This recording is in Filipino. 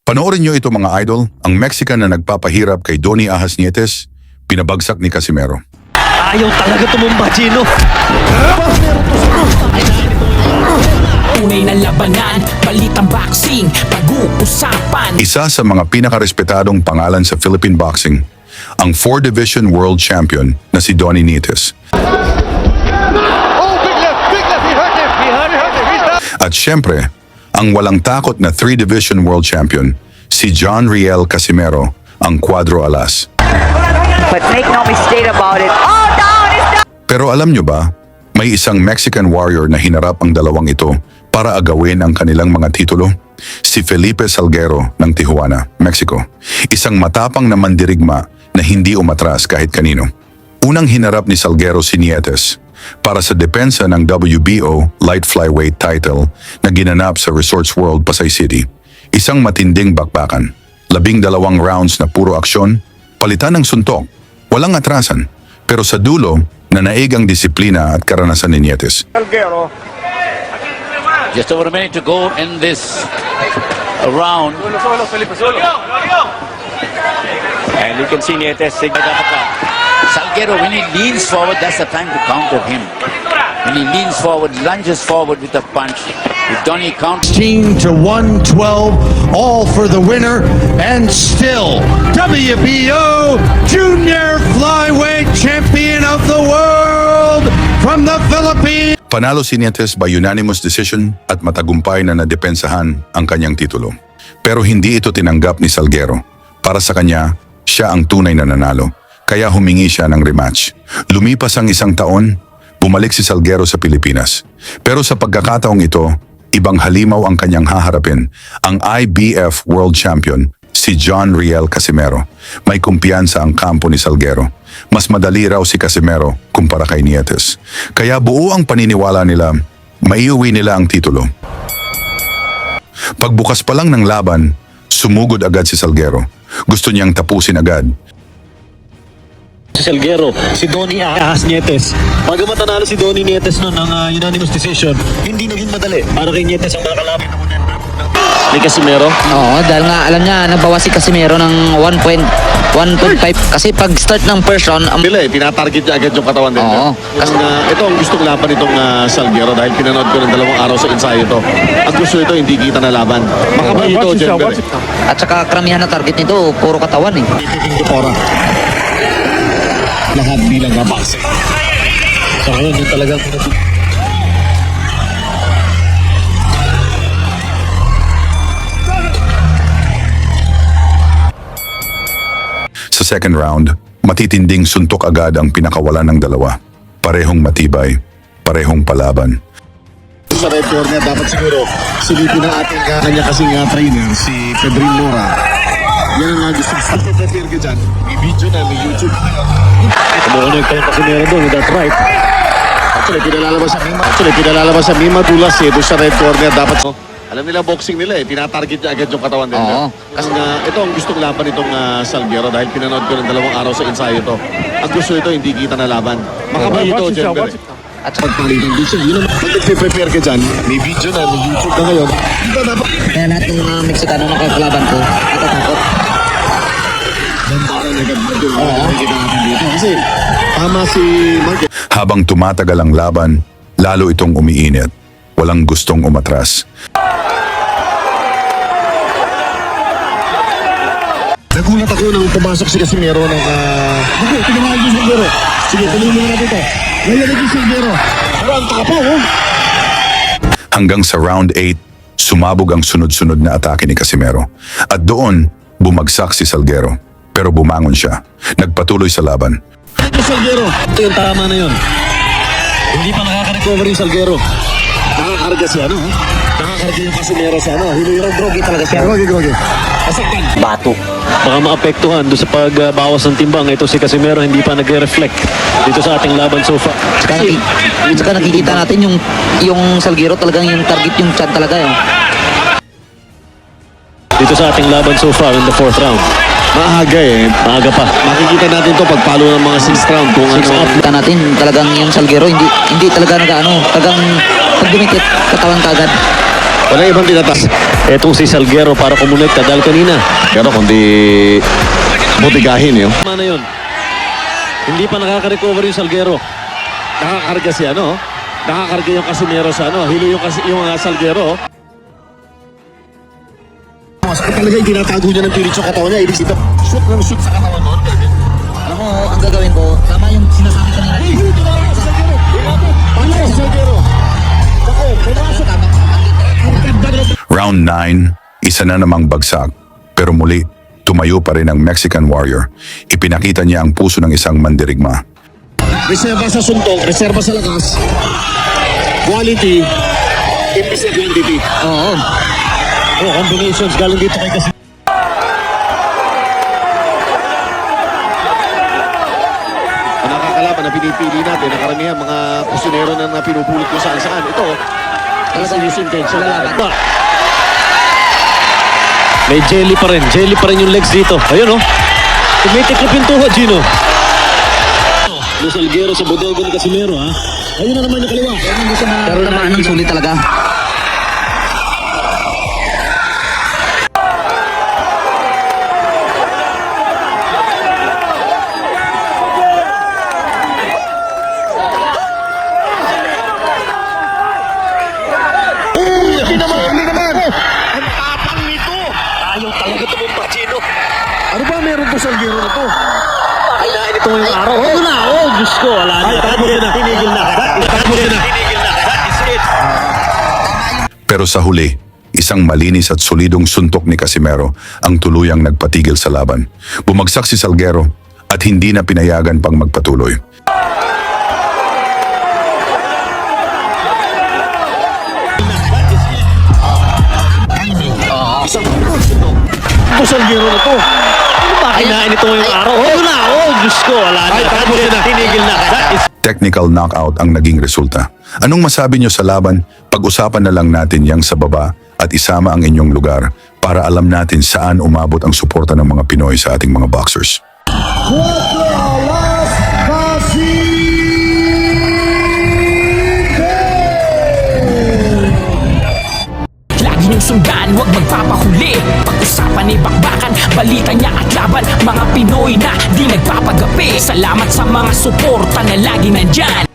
Panoorin nyo ito mga idol, ang Mexican na nagpapahirap kay Donny Ahas Nietes, pinabagsak ni Casimero. Ayaw talaga tumumba, Gino. Tunay na labanan, balitang boxing, pag-uusapan. Isa sa mga pinakarespetadong pangalan sa Philippine boxing, ang 4-division world champion na si Donny Nietes. At syempre, ang walang takot na 3-division world champion, si John Riel Casimero, ang Cuadro Alas. But make no mistake about it. Oh, down! It's down! Pero alam nyo ba, may isang Mexican warrior na hinarap ang dalawang ito para agawin ang kanilang mga titulo? Si Felipe Salguero ng Tijuana, Mexico. Isang matapang na mandirigma na hindi umatras kahit kanino. Unang hinarap ni Salguero si Nietes para sa depensa ng WBO light flyweight title na ginanap sa Resorts World, Pasay City. Isang matinding bakbakan, 12 rounds na puro aksyon, palitan ng suntok, walang atrasan, pero sa dulo, nanaig ang disiplina at karanasan ni Nietes. Just over a minute to go in this round. And you can see Nietes Salguero, when he leans forward, that's the time to counter him. When he leans forward, lunges forward with a punch. If Donny counters, 16 to 112, all for the winner, and still WBO Junior Flyweight Champion of the World from the Philippines. Panalo si Nietes by unanimous decision at matagumpay na nadepensahan ang kanyang titulo. Pero hindi ito tinanggap ni Salguero. Para sa kanya, siya ang tunay na nanalo. Kaya humingi siya ng rematch. Lumipas ang isang taon, bumalik si Salguero sa Pilipinas. Pero sa pagkakataong ito, ibang halimaw ang kanyang haharapin, ang IBF World Champion, si John Riel Casimero. May kumpiyansa ang kampo ni Salguero. Mas madali raw si Casimero kumpara kay Nietes. Kaya buo ang paniniwala nila, maiuwi nila ang titulo. Pagbukas pa lang ng laban, sumugod agad si Salguero. Gusto niyang tapusin agad. si Salguero, si Donny Ahas Nietes. Bagamat nanalo si Donny Nietes noon ng unanimous decision, hindi naging madali para kay Nietes ang makalapit na muna ni Casimero. Oo, dahil nga alam niya, nagbawas si Casimero ng 1.5 kasi pag start ng first round, Bila tinatarget niya agad yung katawan din. Oo. Kasi ito ang gustong laban itong Salguero dahil pinanood ko ng 2 araw sa ensayo ito. Ang gusto ito, hindi kita na laban. Makabay ito, Jenber. at saka karamihan na target nito, puro katawan eh. Lahat bilang babase. So ngayon, yung talagang Sa second round, matitinding suntok agad ang pinakawalan ng dalawa. Parehong matibay, parehong palaban. Sa red corner, dapat siguro silipin ng ating kanya kasing trainer, si Pedrin Mora. Yan ang gusto ko prepare ka dyan. May video na, may YouTube na yun. kumukunig pa yung Casimero doon, that's right. Actually, pinalalabas sa Mima Dulas doon sa red corner. Dapat, alam nila boxing nila tinatarget niya agad yung katawan din. Oo. Kasi ito ang gustong laban itong Salguero dahil pinanood ko ng 2 araw sa ensayo ito. Ang gusto ito, hindi kita na laban. Makabay ito, Jenber. At saka Pagpalitan din siya. Yun naman, pag nagpe-prepare ka dyan, may video na, may YouTube na ngayon. Ito dapat. kaya lahat ng mga Meksikano na kakalaban ko, natatakot. Nakikita natin dito. Kasi tama si Mark. Habang tumatagal ang laban, lalo itong umiinit. Walang gustong umatras. Nagulat ako nang pumasok si Casimero ng... Sige, tinamahal yung Salguero. Sige, tuloy mo natin ito. Ngayon yung Salguero. Pero ang takapo, Hanggang sa round 8, sumabog ang sunod-sunod na atake ni Casimero. At doon, bumagsak si Salguero. Pero bumangon siya. Nagpatuloy sa laban. Ito Salguero. Ito yung tama na yun. Hindi pa nakaka-recover yung Salguero. Nakakarga siya, no? Nakakarga yung Casimero sa Drogi talaga siya. Grogi. Bato. Baka maapektuhan doon sa pagbawas ng timbang. Ito si Casimero hindi pa nagre-reflect dito sa ating laban so far. Saka nakikita natin yung Salguero talagang yung target yung chan talaga yun. Dito sa ating laban so far in the 4th round. Maaga Maaga pa. Makikita natin to pagpalo ng mga 6th round kung ano. Kita natin talagang yung Salguero hindi talaga talagang pag dumikit, katawan kagad. Walang ibang tinatas. Etong si Salguero para kumonekta dahil kanina. Pero kundi butigahin yun. Tama na yun. Hindi pa nakaka-recover yung Salguero. Nakakarga si ano. Nakakarga yung Casimero sa ano. Hilo yung Salguero. Talaga yung tinatago niya ng pilit sa katawan niya. Ibig sabihin, shoot ng shoot sa katawan mo. Alam mo, ang gagawin ko, tama yung sinasabi ko nila. Round 9, isa na namang bagsak. Pero muli, tumayo pa rin ang Mexican Warrior. Ipinakita niya ang puso ng isang mandirigma. Reserva sa suntok, reserva sa lakas. Quality, imbis na quantity. Oo. Oh, combinations galing dito kay Casimero. Ang nakakalaban na pinipili natin, na karamihan mga pusinero na pinupulot kung saan-saan. Ito, talagang use intention. Ba. May jelly pa rin. Jelly pa rin yung legs dito. Ayun oh. Tumitiklop yung tuhod, Gino. Yung Salguero sa bodega ni Casimero, ha? Ayun na naman yung kaliwa. Pero naman ng sulit talaga. Ang tapang nito. Ayaw talaga tumumpa, Gino. Ano ba meron to sa Salguero na to? Kailangan ito ngayong araw. Ito na. Oh, Diyos ko. Wala na. Tinigil na. Tinigil na. That is it. Pero sa huli, isang malinis at solidong suntok ni Casimero ang tuluyang nagpatigil sa laban. Bumagsak si Salguero at hindi na pinayagan pang magpatuloy. Ito Salguero na to. Ano ba kailangan ito ngayong araw? Ito na. Oh, Diyos ko. Wala na. Tinigil na. That is Technical knockout ang naging resulta. Anong masabi niyo sa laban? Pag-usapan na lang natin yang sa baba at isama ang inyong lugar para alam natin saan umabot ang suporta ng mga Pinoy sa ating mga boxers. Lagi niyong sundan, huwag magpapahuli. Pag-usapan ay bakbakan, balita niya at laban. Mga Pinoy na di nagpapagapi. Salamat sa mga suporta na lagi nandyan.